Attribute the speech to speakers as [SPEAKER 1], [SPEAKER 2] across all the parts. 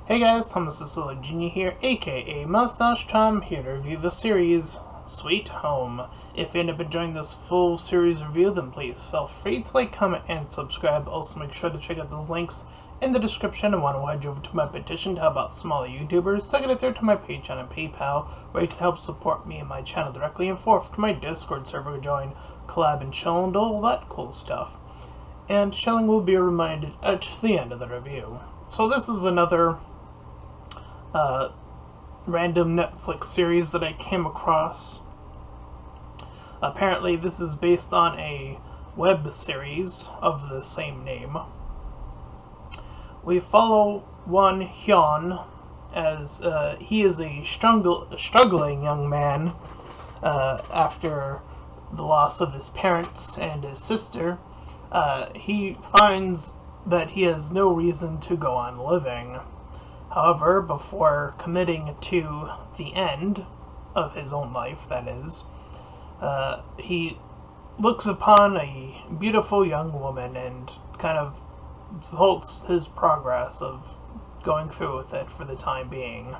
[SPEAKER 1] Hey guys, I'm Mustahced Jr. here, aka Mustached. I'm here to review the series Sweet Home. If you end up enjoying this full series review, then please feel free to like, comment, and subscribe. Also make sure to check out those links in the description. I want to head you over to my petition to help out smaller YouTubers. Second and third to my Patreon and PayPal, where you can help support me and my channel directly. And fourth to my Discord server to join, collab, and chill and all that cool stuff. And chilling will be reminded at the end of the review. So this is another random Netflix series that I came across. Apparently this is based on a web series of the same name. We follow one Hyun as he is a struggling young man after the loss of his parents and his sister. He finds that he has no reason to go on living. However, before committing to the end of his own life, that is, he looks upon a beautiful young woman and kind of halts his progress of going through with it for the time being.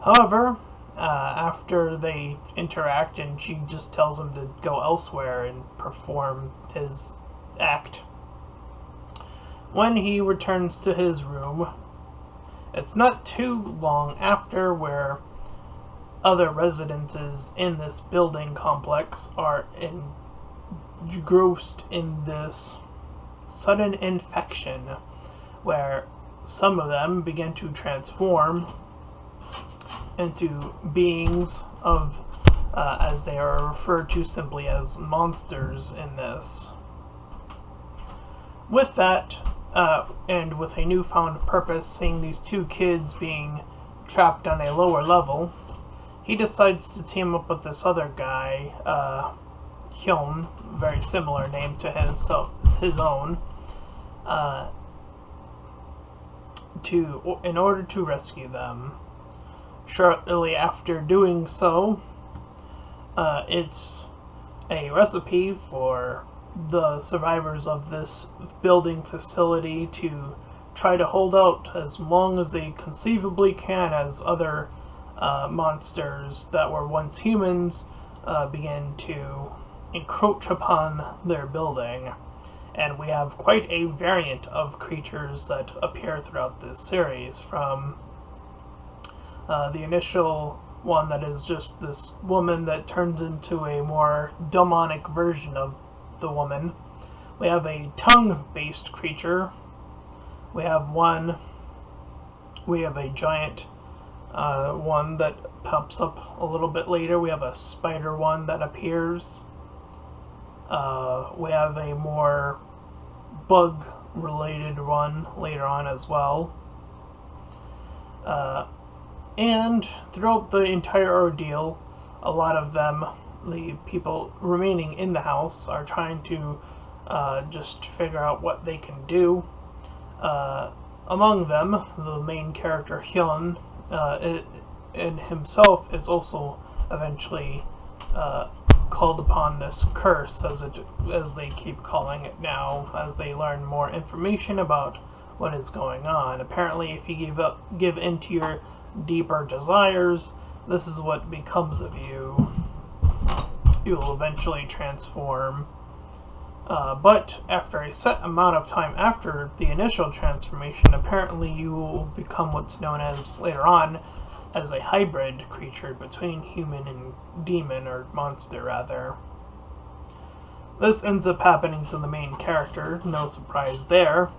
[SPEAKER 1] However, after they interact and she just tells him to go elsewhere and perform his act, when he returns to his room, it's not too long after where other residences in this building complex are engrossed in this sudden infection where some of them begin to transform into beings of, as they are referred to simply as monsters in this. With that, and with a newfound purpose, seeing these two kids being trapped on a lower level, he decides to team up with this other guy, Hyun, very similar name to his own, in order to rescue them. Shortly after doing so, it's a recipe for the survivors of this building facility to try to hold out as long as they conceivably can as other monsters that were once humans begin to encroach upon their building. And we have quite a variant of creatures that appear throughout this series, from the initial one that is just this woman that turns into a more demonic version of the woman. We have a tongue-based creature. We have a giant one that pops up a little bit later. We have a spider one that appears. We have a more bug-related one later on as well. And throughout the entire ordeal, a lot of them, the people remaining in the house, are trying to just figure out what they can do. Among them, the main character Hyun in himself is also eventually called upon this curse, as they keep calling it now, as they learn more information about what is going on. Apparently, if you give in to your deeper desires, this is what becomes of you. You will eventually transform. But after a set amount of time after the initial transformation, apparently you will become what's known as, later on, as a hybrid creature between human and demon, or monster rather. This ends up happening to the main character, no surprise there.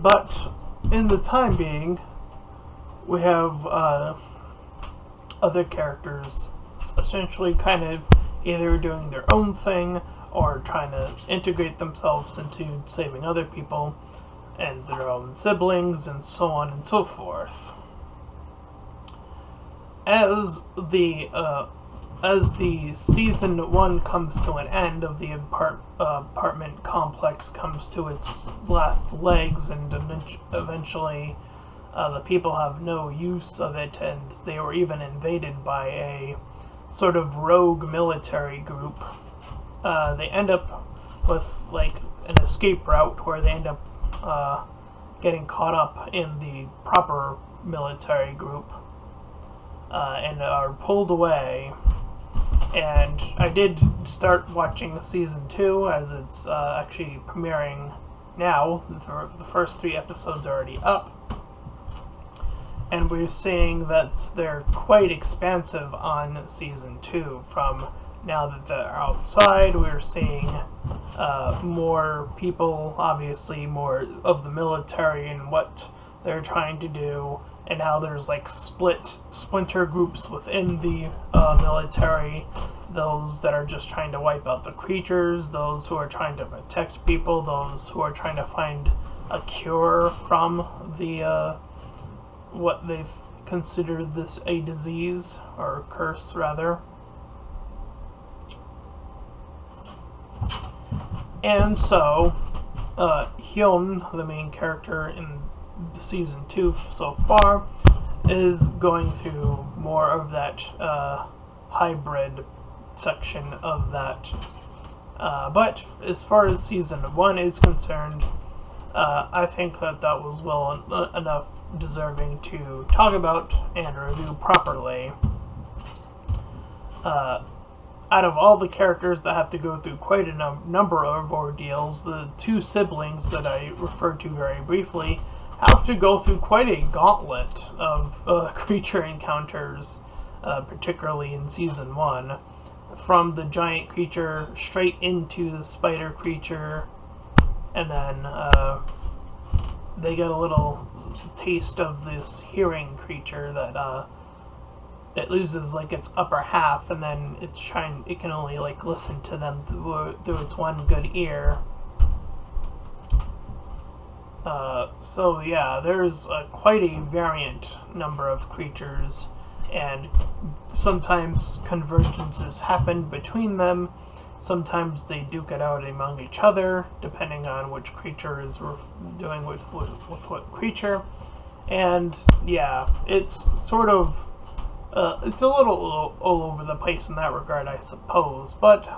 [SPEAKER 1] But in the time being, we have other characters essentially kind of either doing their own thing or trying to integrate themselves into saving other people and their own siblings, and so on and so forth. As the season 1 comes to an end of the apartment complex comes to its last legs, and eventually the people have no use of it, and they were even invaded by a sort of rogue military group. They end up with like an escape route where they end up getting caught up in the proper military group and are pulled away. And I did start watching season 2 as it's actually premiering now. The first 3 episodes are already up. And we're seeing that they're quite expansive on season 2. From now that they're outside, we're seeing more people, obviously more of the military and what they're trying to do, and how there's like splinter groups within the military. Those that are just trying to wipe out the creatures, those who are trying to protect people, those who are trying to find a cure from the what they've considered this a disease, or a curse rather. And so Hyun, the main character in the season 2 so far, is going through more of that hybrid section of that. But as far as season 1 is concerned, I think that was well enough deserving to talk about and review properly. Out of all the characters that have to go through quite a number of ordeals, the 2 siblings that I referred to very briefly have to go through quite a gauntlet of creature encounters, particularly in season 1. From the giant creature straight into the spider creature, and then they get a little taste of this hearing creature that it loses like its upper half, and then it can only like listen to them through its one good ear. So yeah, there's quite a variant number of creatures, and sometimes convergences happen between them. Sometimes they duke it out among each other, depending on which creature is doing with what creature. And yeah, it's sort of it's a little all over the place in that regard, I suppose. But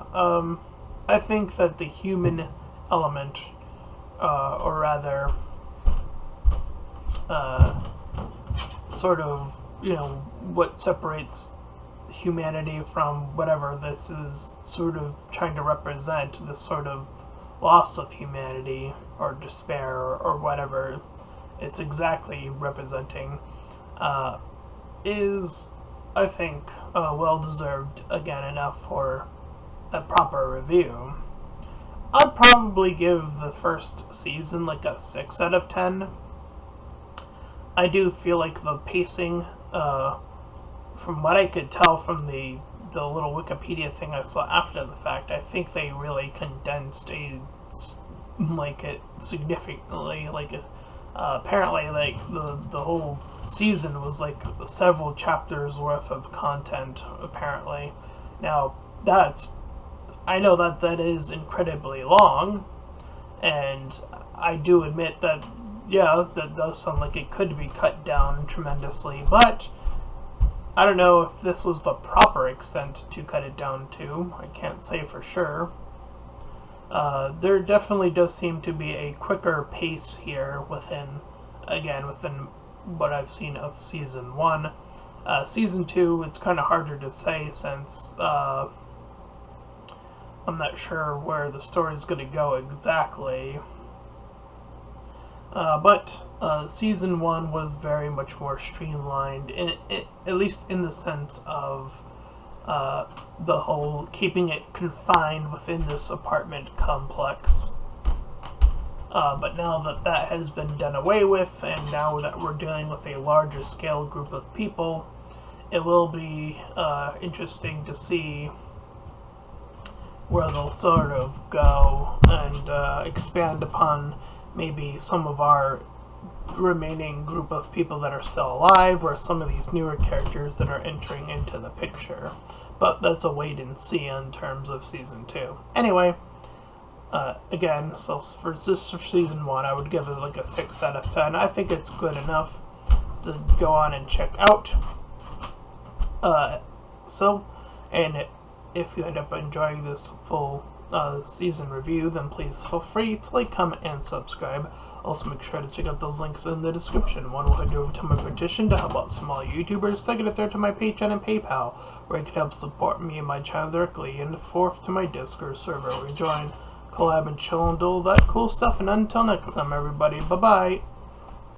[SPEAKER 1] I think that the human element, or rather, sort of, what separates humanity from whatever this is sort of trying to represent, this sort of loss of humanity or despair or whatever it's exactly representing, is, I think, well deserved, again, enough for a proper review. I'd probably give the first season like a 6 out of 10. I do feel like the pacing, from what I could tell from the little Wikipedia thing I saw after the fact, I think they really condensed it significantly. Apparently, like the whole season was like several chapters worth of content. Apparently, now I know that is incredibly long, and I do admit that, yeah, that does sound like it could be cut down tremendously, but I don't know if this was the proper extent to cut it down to. I can't say for sure. There definitely does seem to be a quicker pace here within what I've seen of season 1. Season 2, it's kind of harder to say, since I'm not sure where the story's going to go exactly. But season 1 was very much more streamlined, at least in the sense of the whole keeping it confined within this apartment complex. But now that has been done away with, and now that we're dealing with a larger scale group of people, it will be interesting to see where they'll sort of go and expand upon maybe some of our remaining group of people that are still alive, or some of these newer characters that are entering into the picture. But that's a wait and see in terms of season 2. Anyway, again, so for season 1, I would give it like a 6 out of 10. I think it's good enough to go on and check out. And if you end up enjoying this full season review, then please feel free to like, comment, and subscribe. Also, make sure to check out those links in the description. One will head over to my petition to help out small YouTubers. Second, a third to my Patreon and PayPal, where you can help support me and my channel directly. And fourth, to my Discord server, where you join, collab, and chill and do all that cool stuff. And until next time, everybody, bye-bye.